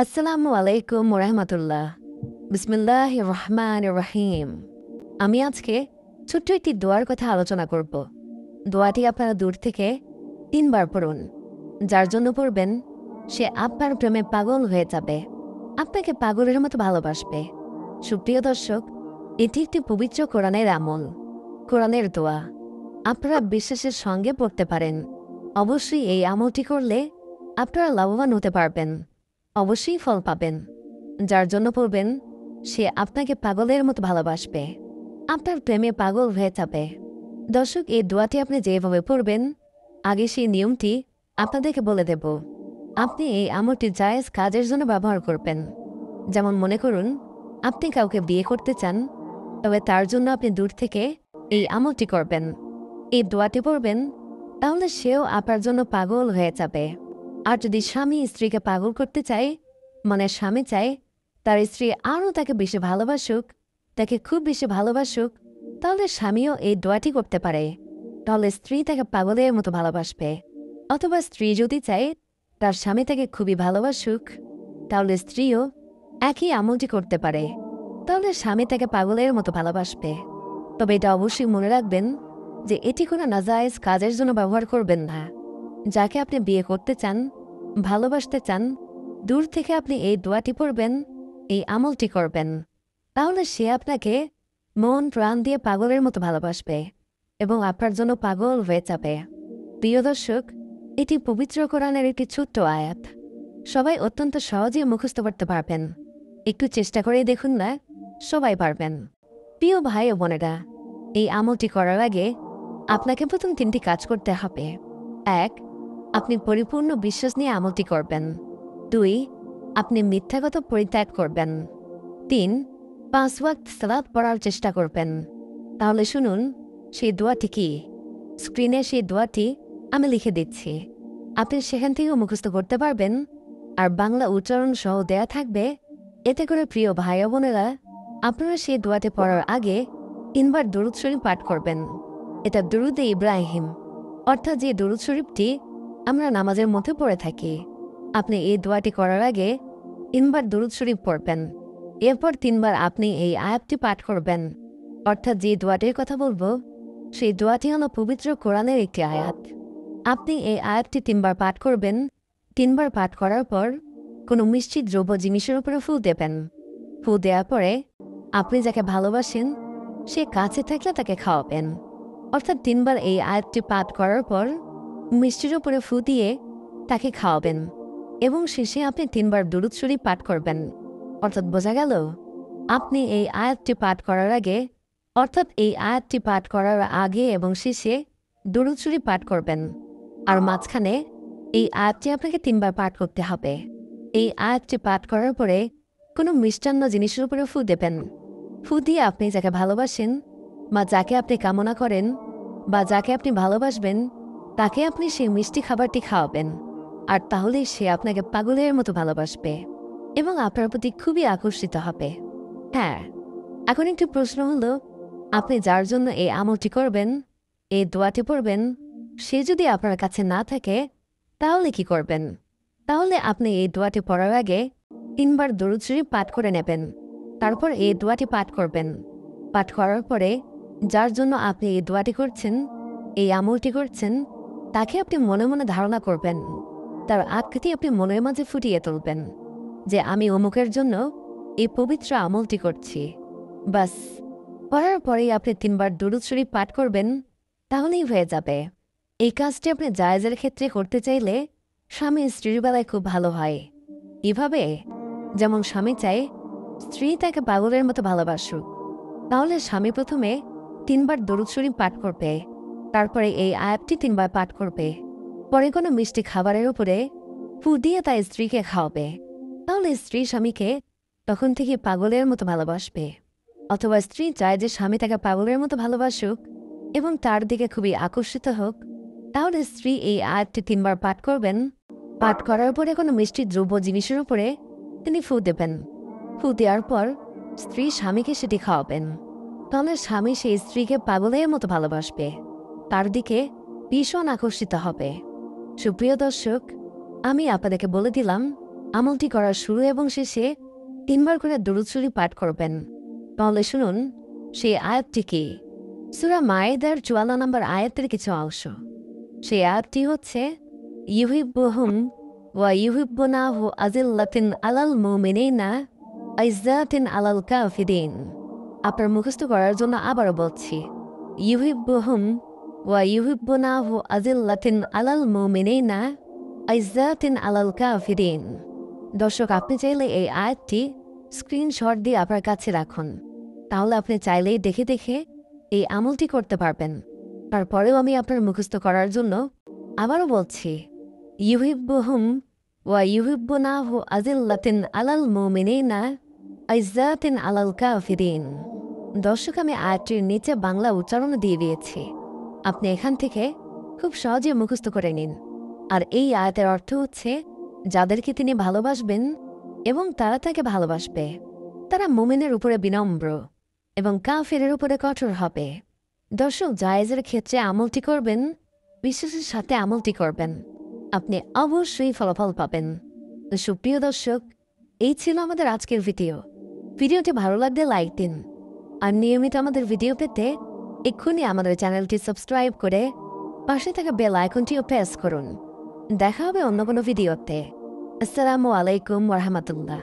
আসসালামু আলাইকুম ওরহমতুল্লাহ। বিসমিল্লাহির রহমানির রহিম। আমি আজকে ছোট্ট একটি দোয়ার কথা আলোচনা করব। দোয়াটি আপনারা দূর থেকে 3 বার পড়ুন। যার জন্য পড়বেন সে আপনার প্রেমে পাগল হয়ে যাবে, আপনাকে পাগলের মতো ভালোবাসবে। সুপ্রিয় দর্শক, এটি একটি পবিত্র কোরআনের আমল, কোরআনের দোয়া। আপনারা বিশ্বাসের সঙ্গে পড়তে পারেন। অবশ্যই এই আমলটি করলে আপনারা লাভবান হতে পারবেন, অবশ্যই ফল পাবেন। যার জন্য পড়বেন সে আপনাকে পাগলের মতো ভালোবাসবে, আপনার প্রেমে পাগল হয়ে যাবে। দর্শক, এই দোয়াটি আপনি যেভাবে পড়বেন আগে সেই নিয়মটি আপনাদেরকে বলে দেব। আপনি এই আমলটি জায়েজ কাজের জন্য ব্যবহার করবেন। যেমন মনে করুন আপনি কাউকে বিয়ে করতে চান, তবে তার জন্য আপনি দূর থেকে এই আমলটি করবেন, এই দোয়াটি পড়বেন, তাহলে সেও আপনার জন্য পাগল হয়ে যাবে। আর যদি স্বামী স্ত্রীকে পাগল করতে চায়, মানে স্বামী চায় তার স্ত্রী আরও তাকে বেশি ভালোবাসুক, তাকে খুব বেশি ভালোবাসুক, তাহলে স্বামীও এই দোয়াটি করতে পারে। তাহলে স্ত্রী তাকে পাগলের মতো ভালোবাসবে। অথবা স্ত্রী যদি চায় তার স্বামী তাকে খুবই ভালোবাসুক, তাহলে স্ত্রীও একই আমলটি করতে পারে। তাহলে স্বামী তাকে পাগলের মতো ভালোবাসবে। তবে এটা অবশ্যই মনে রাখবেন যে এটি কোনো নাজায়েজ কাজের জন্য ব্যবহার করবেন না। যাকে আপনি বিয়ে করতে চান, ভালোবাসতে চান, দূর থেকে আপনি এই দোয়াটি পড়বেন, এই আমলটি করবেন, তাহলে সে আপনাকে মন প্রাণ দিয়ে পাগলের মতো ভালোবাসবে এবং আপনার জন্য পাগল হয়ে যাবে। প্রিয় দর্শক, এটি পবিত্র কোরআনের একটি ছোট্ট আয়াত। সবাই অত্যন্ত সহজেই মুখস্থ করতে পারবেন। একটু চেষ্টা করে দেখুন না, সবাই পারবেন। প্রিয় ভাই ও বোনেরা, এই আমলটি করার আগে আপনাকে প্রথম 3টি কাজ করতে হবে। 1. আপনি পরিপূর্ণ বিশ্বাস নিয়ে আমলটি করবেন। 2. আপনি মিথ্যাগত পরিত্যাগ করবেন। 3. 5 ওয়াক্ত সালাত পড়ার চেষ্টা করবেন। তাহলে শুনুন সেই দোয়াটি কি। স্ক্রিনে সেই দোয়াটি আমি লিখে দিচ্ছি, আপনি সেখান থেকেও মুখস্থ করতে পারবেন। আর বাংলা উচ্চারণ সহ দেয়া থাকবে। এতে করে প্রিয় ভাই ও বোনেরা, আপনারা সেই দোয়াটি পড়ার আগে 3 বার দরুদ শরীফ পাঠ করবেন। এটা দরুদে ইব্রাহিম, অর্থাৎ যে দরুদ শরীফটি আমরা নামাজের মধ্যে পড়ে থাকি। আপনি এই দোয়াটি করার আগে 3 বার দরুদ শরীফ পড়বেন। এরপর 3 বার আপনি এই আয়াতটি পাঠ করবেন। অর্থাৎ যে দোয়াটির কথা বলবো সেই দোয়াটি হলো পবিত্র কোরআনের একটি আয়াত। আপনি এই আয়াতটি 3 বার পাঠ করবেন। 3 বার পাঠ করার পর কোনো মিষ্টি দ্রব্য জিনিসের উপরে ফু দেবেন। ফু দেওয়ার পরে আপনি যাকে ভালোবাসেন সে কাছে থাকলে তাকে খাওয়াবেন। অর্থাৎ 3 বার এই আয়াতটি পাঠ করার পর মিষ্টির উপরে ফু দিয়ে তাকে খাওয়াবেন এবং শেষে আপনি 3 বার দরুদ শরীফ পাঠ করবেন। অর্থাৎ বোঝা গেল, আপনি এই আয়াতটি পাঠ করার আগে, অর্থাৎ এই আয়াতটি পাঠ করার আগে এবং শেষে দরুদ শরীফ পাঠ করবেন। আর মাঝখানে এই আয়াতটি আপনাকে 3 বার পাঠ করতে হবে। এই আয়াতটি পাঠ করার পরে কোনো মিষ্টান্ন জিনিসের উপরে ফু দেবেন। ফু দিয়ে আপনি যাকে ভালোবাসেন বা যাকে আপনি কামনা করেন বা যাকে আপনি ভালোবাসবেন তাকে আপনি সেই মিষ্টি খাবারটি খাওয়াবেন। আর তাহলেই সে আপনাকে পাগলের মতো ভালোবাসবে এবং আপনার প্রতি খুবই আকর্ষিত হবে। হ্যাঁ, এখন একটি প্রশ্ন হলো, আপনি যার জন্য এই আমলটি করবেন, এই দোয়াটি পড়বেন, সে যদি আপনার কাছে না থাকে তাহলে কি করবেন? তাহলে আপনি এই দোয়াটি পড়ার আগে 3 বার দরুদ শরীফ পাঠ করে নেবেন। তারপর এই দোয়াটি পাঠ করবেন। পাঠ করার পরে যার জন্য আপনি এই দোয়াটি করছেন, এই আমলটি করছেন, তাকে আপনি মনে মনে ধারণা করবেন। তার আকৃতি আপনি মনের মাঝে ফুটিয়ে তুলবেন যে আমি অমুকের জন্য এই পবিত্র আমলটি করছি। বাস, পড়ার পরেই আপনি 3 বার দরুদ শরীফ পাঠ করবেন, তাহলেই হয়ে যাবে। এই কাজটি আপনি জায়েজের ক্ষেত্রে করতে চাইলে স্বামী স্ত্রীর বেলায় খুব ভালো হয়। এভাবে যেমন স্বামী চায় স্ত্রী তাকে পাগলের মতো ভালোবাসুক, তাহলে স্বামী প্রথমে 3 বার দরুদ শরীফ পাঠ করবে, তারপরে এই আয়াতটি 3 বার পাঠ করবে, পরে কোনো মিষ্টি খাবারের উপরে ফু দিয়ে তার স্ত্রীকে খাওয়াবে। তাহলে স্ত্রী স্বামীকে তখন থেকে পাগলের মতো ভালোবাসবে। অথবা স্ত্রী চায় যে স্বামী তাকে পাগলের মতো ভালোবাসুক এবং তার দিকে খুবই আকর্ষিত হোক, তাহলে স্ত্রী এই আয়াতটি 3 বার পাঠ করবেন। পাঠ করার পরে কোনো মিষ্টি দ্রব্য জিনিসের উপরে তিনি ফু দেবেন। ফু দেওয়ার পর স্ত্রী স্বামীকে সেটি খাওয়াবেন। তাহলে স্বামী সেই স্ত্রীকে পাগলের মতো ভালোবাসবে, তার দিকে ভীষণ আকর্ষিত হবে। সুপ্রিয় দর্শক, আমি আপনাদেরকে বলে দিলাম আমলটি করার শুরু এবং শেষে 3 বার করে দরুদ শরীফ পাঠ করবেন। তাহলে শুনুন সেই আয়াতটি কি। সূরা মায়েদার 54 নম্বর আয়াতের কিছু অংশ। সেই আয়াতটি হচ্ছে, ইউহিব্বুহুম ওয়া ইউহিব্বুনাহু আযিল্লাতিন আলাল মুমিনিনা আইজ্জাতিন আলাল কাফিরিন। আপনার মুখস্থ করার জন্য আবারও বলছি, ইউহিব্বুহুম ওয়া ইউহিব্বুনাহু আযিল্লাতিন আলাল মুমিনিনা আইজ্জাতিন আলাল কাফিরিন। দর্শক, আপনি চাইলে এই আয়াতটি স্ক্রিনশট দিয়ে আপনার কাছে রাখুন। তাহলে আপনি চাইলেই দেখে দেখে এই আমলটি করতে পারবেন। তারপরেও আমি আপনার মুখস্থ করার জন্য আবারও বলছি, ইউহিব্বুহুম ওয়া ইউহিব্বুনাহু আযিল্লাতিন আলাল মুমিনিনা আইজ্জাতিন আলাল কাফিরিন। দর্শক, আমি আয়াতটির নিচে বাংলা উচ্চারণ দিয়ে দিয়েছি। আপনি এখান থেকে খুব সহজে মুখস্থ করে নিন। আর এই আয়াতের অর্থ হচ্ছে, যাদেরকে তিনি ভালোবাসবেন এবং তারা তাকে ভালোবাসবে, তারা মুমিনের উপরে বিনম্র এবং কাফিরের উপরে কঠোর হবে। দর্শক, জায়েজের ক্ষেত্রে আমলটি করবেন, বিশ্বাসের সাথে আমলটি করবেন, আপনি অবশ্যই ফলাফল পাবেন। তো সুপ্রিয় দর্শক, এই ছিল আমাদের আজকের ভিডিও। ভিডিওটি ভালো লাগলে লাইক দিন। আর নিয়মিত আমাদের ভিডিও পেতে এক্ষুনি আমাদের চ্যানেলটি সাবস্ক্রাইব করে পাশে থাকা বেল আইকনটিও প্রেস করুন। দেখা হবে অন্য কোনো ভিডিওতে। আসসালামু আলাইকুম ওয়া রাহমাতুল্লাহ।